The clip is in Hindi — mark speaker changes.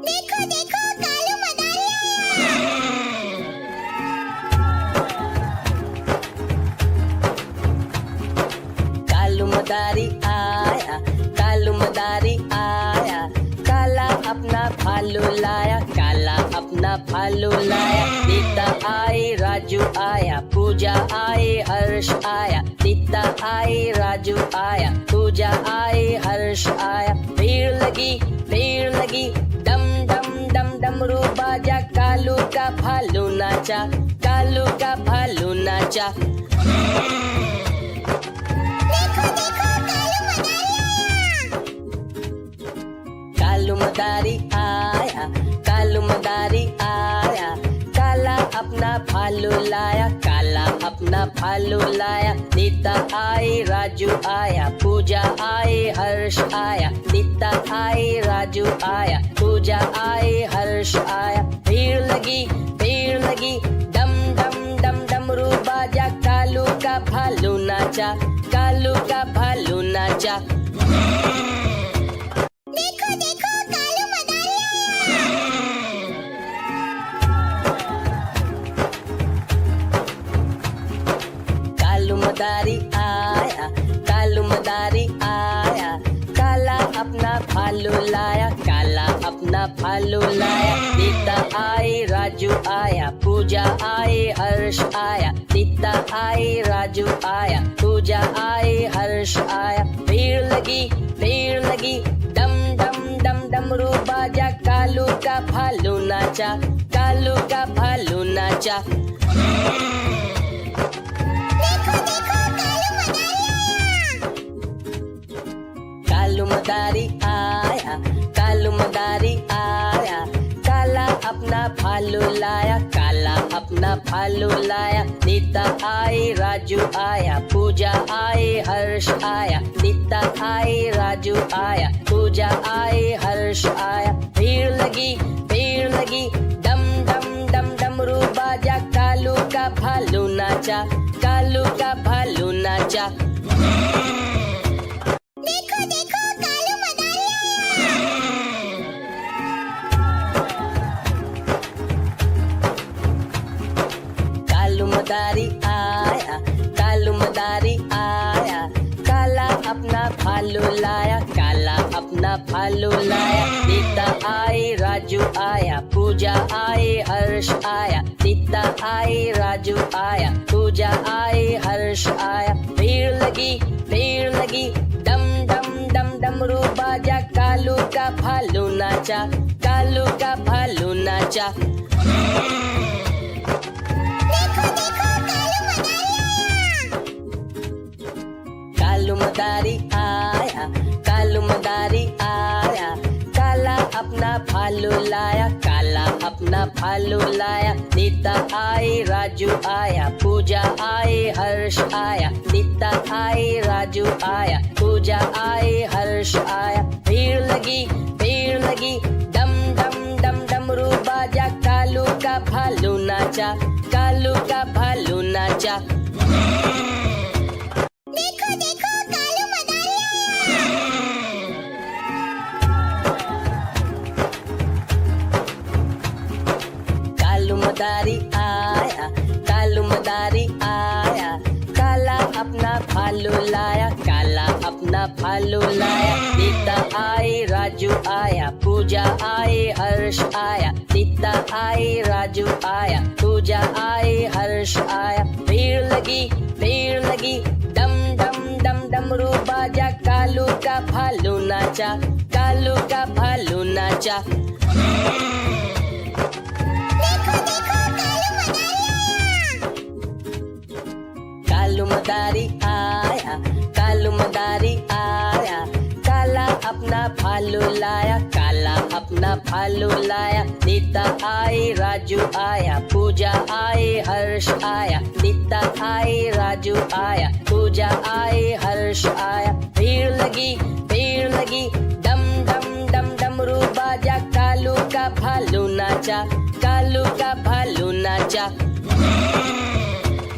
Speaker 1: देखो देखो कालू मदारी
Speaker 2: कालू मदारी आया, कालू मदारी आया, काला अपना भालू लाया, काला अपना भालू लाया। सीता आई, राजू आया, पूजा आई, हर्ष आया। सीता आई, राजू आया, पूजा आई, हर्ष आया। भीड़ लगी, डम डम डम डमरू बाजा, कालू का भालू नाचा, कालू का भालू नाचा। कालू मदारी आया, कालू मदारी आया, काला अपना भालू लाया, काला अपना भालू लाया। सीता आई, राजू आया, पूजा आई, हर्ष आया। सीता आई, राजू आया, पूजा आई, हर्ष आया। भीड़ लगी, डम डम डम डमरू बाजा, कालू का भालू नाचा, कालू का भालू नाचा।
Speaker 1: देखो देखो कालू मदारी
Speaker 2: कालू मदारी आया, कालू मदारी आया, काला अपना भालू लाया, काला अपना भालू लाया। सीता आई, राजू आया, पूजा आई, हर्ष आया। सीता आई, राजू आया, पूजा आई, हर्ष आया। भीड़ लगी, डम डम डम डमरू बाजा, कालू का भालू नाचा, कालू का भालू नाचा। कालू मदारी आया, कालू मदारी आया, काला अपना भालू लाया, काला अपना भालू लाया। सीता आई, राजू आया, पूजा आई, हर्ष आया। सीता आई, राजू आया, पूजा आई, हर्ष आया। भीड़ लगी, डम डम डम डमरू बाजा, कालू का भालू नाचा, कालू का भालू नाचा।
Speaker 1: देखो देखो कालू मदारी
Speaker 2: कालू मदारी आया, कालू मदारी आया, काला अपना भालू लाया, काला अपना भालू लाया। सीता आई, राजू आया, पूजा आई, हर्ष आया। सीता आई, राजू आया, पूजा आई, हर्ष आया। भीड़ लगी, डम डम डम डमरू बाजा, कालू का भालू नाचा, कालू का भालू नाचा। कालू मदारी आया, कालू मदारी आया, काला अपना भालू लाया, काला अपना भालू लाया। सीता आई, राजू आया, पूजा आई, हर्ष आया। सीता आई, राजू आया, पूजा आई, हर्ष आया। भीड़ लगी, डम डम डम डमरू बाजा, कालू का भालू नाचा, कालू का भालू नाचा।
Speaker 1: देखो देखो कालू मदारी
Speaker 2: कालू मदारी आया, कालू मदारी आया, काला अपना भालू लाया, काला अपना भालू लाया। सीता आई, राजू आया, पूजा आई, हर्ष आया। सीता आई, राजू आया, पूजा आई, हर्ष आया। भीड़ लगी, डम डम डम डमरू बाजा, कालू का भालू नाचा, कालू का भालू नाचा। कालू मदारी आया, कालू मदारी आया, काला अपना भालू लाया, काला अपना भालू लाया। सीता आई, राजू आया, पूजा आई, हर्ष आया। सीता आई, राजू आया, पूजा आई, हर्ष आया। भीड़ लगी, डम डम डम डमरू बाजा, कालू का भालू नाचा, कालू का भालू नाचा।